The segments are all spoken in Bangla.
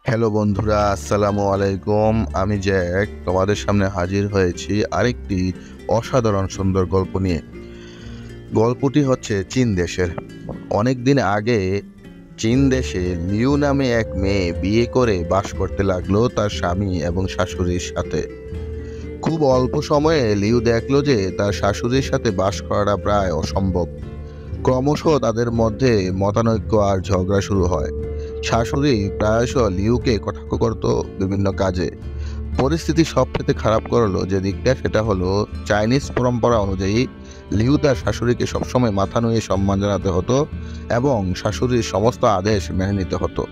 হ্যালো বন্ধুরা, আসসালামু আলাইকুম। আমি জ্যাক তোমাদের সামনে হাজির হয়েছি আরেকটি অসাধারণ সুন্দর গল্প নিয়ে। গল্পটি হচ্ছে চীন দেশের। অনেক দিন আগে চীন দেশে লিউ নামে এক মেয়ে বিয়ে করে বাস করতে লাগলো তার স্বামী এবং শাশুড়ির সাথে। খুব অল্প সময়ে লিউ দেখলো যে তার শাশুড়ির সাথে বাস করাটা প্রায় অসম্ভব। ক্রমশ তাদের মধ্যে মতানৈক্য আর ঝগড়া শুরু হয়। শাশুড়ি প্রায়শ লিউকে কটাক্ষ করত বিভিন্ন কাজে। পরিস্থিতি সবথেকে খারাপ করলো যে দিকটা, সেটা হলো চাইনিজ পরম্পরা অনুযায়ী লিউ তার শাশুড়িকে সবসময় মাথা নুয়ে সম্মান জানাতে হতো এবং শাশুড়ির সমস্ত আদেশ মেনে নিতে হতো।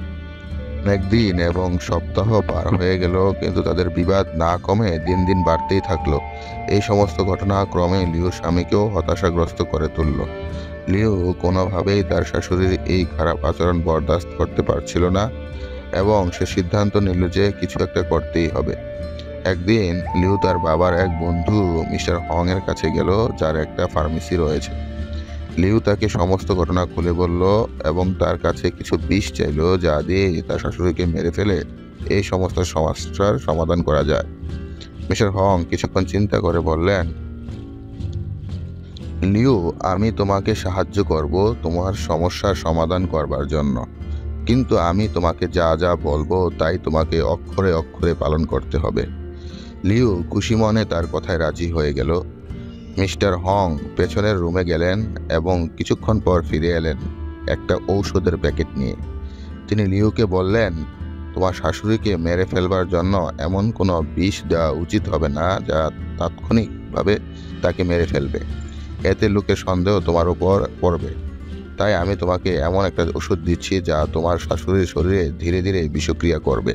একদিন এবং সপ্তাহ পার হয়ে গেল, কিন্তু তাদের বিবাদ না কমে দিন দিন বাড়তেই থাকলো। এই সমস্ত ঘটনা ক্রমে লিউর স্বামীকেও হতাশাগ্রস্ত করে তুলল। লিউ কোনোভাবেই তার শাশুড়ির এই খারাপ আচরণ বরদাস্ত করতে পারছিল না এবং সে সিদ্ধান্ত নিল যে কিছু একটা করতেই হবে। একদিন লিউ তার বাবার এক বন্ধু মিস্টার হং এর কাছে গেল, যার একটা ফার্মেসি রয়েছে। লিউ তাকে সমস্ত ঘটনা খুলে বলল এবং তার কাছে কিছু বিষ চাইল, যা দিয়ে তার শাশুড়িকে মেরে ফেলে এই সমস্ত সমস্যার সমাধান করা যায়। মিস্টার হং কিছুক্ষণ চিন্তা করে বললেন, লিও, আমি তোমাকে সাহায্য করব তোমার সমস্যার সমাধান করবার জন্য, কিন্তু আমি তোমাকে যা যা বলবো তাই তোমাকে অক্ষরে অক্ষরে পালন করতে হবে। লিও খুশি মনে তার কথায় রাজি হয়ে গেল। মিস্টার হং পেছনের রুমে গেলেন এবং কিছুক্ষণ পর ফিরে এলেন একটা ঔষধের প্যাকেট নিয়ে। তিনি লিওকে বললেন, তোমার শাশুড়িকে মেরে ফেলবার জন্য এমন কোনো বিষ দেওয়া উচিত হবে না যা তাৎক্ষণিকভাবে তাকে মেরে ফেলবে। এতে লোকের সন্দেহ তোমার উপর পড়বে। তাই আমি তোমাকে এমন একটা ওষুধ দিচ্ছি যা তোমার শাশুড়ির শরীরে ধীরে ধীরে বিষক্রিয়া করবে।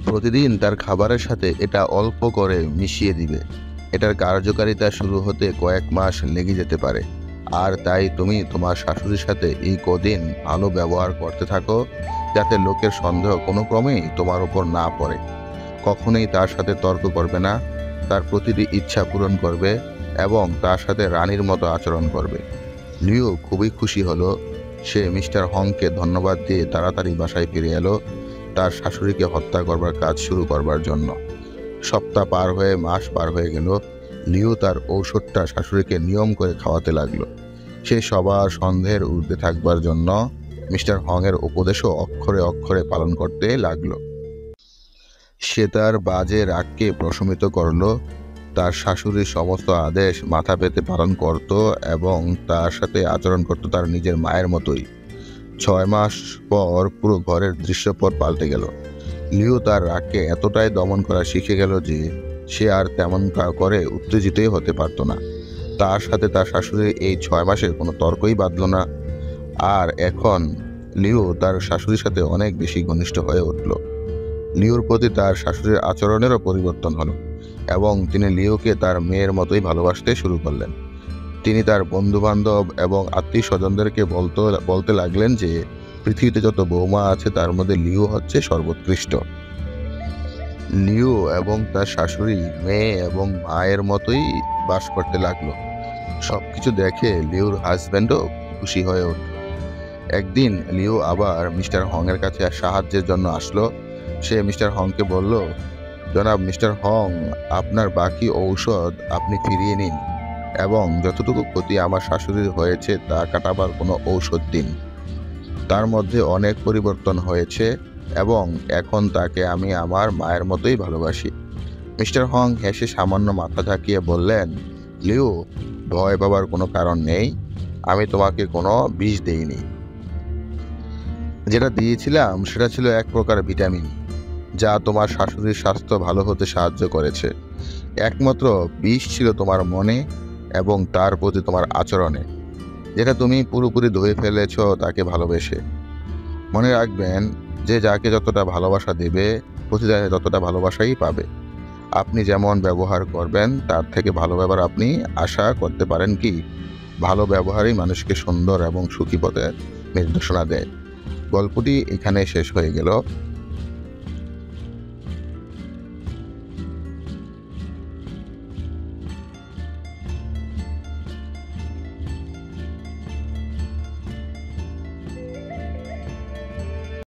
প্রতিদিন তার খাবারের সাথে এটা অল্প করে মিশিয়ে দিবে। এটার কার্যকারিতা শুরু হতে কয়েক মাস লেগে যেতে পারে, আর তাই তুমি তোমার শাশুড়ির সাথে এই কদিন ভালো ব্যবহার করতে থাকো, যাতে লোকের সন্দেহ কোনো ক্রমেই তোমার উপর না পড়ে। কখনোই তার সাথে তর্ক করবে না, তার প্রতিটি ইচ্ছা পূরণ করবে এবং তার সাথে রানীর মতো আচরণ করবে। লিও খুবই খুশি হলো। সে মিস্টার হংকে ধন্যবাদ দিয়ে তাড়াতাড়ি বাসায় ফিরে এলো তার শাশুড়িকে হত্যা করবার কাজ শুরু করবার জন্য। সপ্তাহ পার হয়ে মাস পার হয়ে গেল। লিও তার ঔষধটা শাশুড়িকে নিয়ম করে খাওয়াতে লাগলো। সে সবার সন্দেহের ঊর্ধ্বে থাকবার জন্য মিস্টার হং এর উপদেশও অক্ষরে অক্ষরে পালন করতে লাগলো। সে তার বাজে রাগকে প্রশমিত করলো, তার শাশুড়ির সমস্ত আদেশ মাথা পেতে পালন করত এবং তার সাথে আচরণ করত তার নিজের মায়ের মতোই। 6 মাস পর পুরো ঘরের দৃশ্যপট পাল্টে গেল। লিও তার রাগকে এতটাই দমন করা শিখে গেল যে সে আর তেমন করে উত্তেজিতই হতে পারত না। তার সাথে তার শাশুড়ির এই 6 মাসের কোনো তর্কই বাঁধল না। আর এখন লিও তার শাশুড়ির সাথে অনেক বেশি ঘনিষ্ঠ হয়ে উঠল। লিওর প্রতি তার শাশুড়ির আচরণেরও পরিবর্তন হলো এবং তিনি লিওকে তার মেয়ের মতোই ভালোবাসতে শুরু করলেন। তিনি তার বন্ধু বান্ধব এবং আত্মীয় স্বজনদেরকে বলতে লাগলেন যে পৃথিবীতে যত বৌমা আছে তার মধ্যে লিও হচ্ছে সর্বোৎকৃষ্ট। লিও এবং তার শাশুড়ি মেয়ে এবং মায়ের মতোই বাস করতে লাগলো। সবকিছু দেখে লিওর হাজব্যান্ডও খুশি হয়ে উঠল। একদিন লিও আবার মিস্টার হং এর কাছে সাহায্যের জন্য আসলো। সে মিস্টার হংকে বলল, জনাব মিস্টার হং, আপনার বাকি ঔষধ আপনি ফিরিয়ে নিন এবং যতটুকু ক্ষতি আমার শাশুড়ির হয়েছে তা কাটাবার কোনো ঔষধ দিন। তার মধ্যে অনেক পরিবর্তন হয়েছে এবং এখন তাকে আমি আমার মায়ের মতোই ভালোবাসি। মিস্টার হং হেসে সামান্য মাথা ঝাঁকিয়ে বললেন, লিও, ভয় পাবার কোনো কারণ নেই। আমি তোমাকে কোনো বিষ দেইনি। যেটা দিয়েছিলাম সেটা ছিল এক প্রকার ভিটামিন, যা তোমার শাশুড়ির স্বাস্থ্য ভালো হতে সাহায্য করেছে। একমাত্র বিষ ছিল তোমার মনে এবং তার প্রতি তোমার আচরণে, যেটা তুমি পুরোপুরি ধুয়ে ফেলেছ তাকে ভালোবেসে। মনে রাখবেন যে যাকে যতটা ভালোবাসা দেবে প্রতিদানে ততটা ভালোবাসাই পাবে। আপনি যেমন ব্যবহার করবেন তার থেকে ভালো ব্যবহার আপনি আশা করতে পারেন কি? ভালো ব্যবহারই মানুষকে সুন্দর এবং সুখী পথে নির্দেশনা দেয়। গল্পটি এখানে শেষ হয়ে গেল।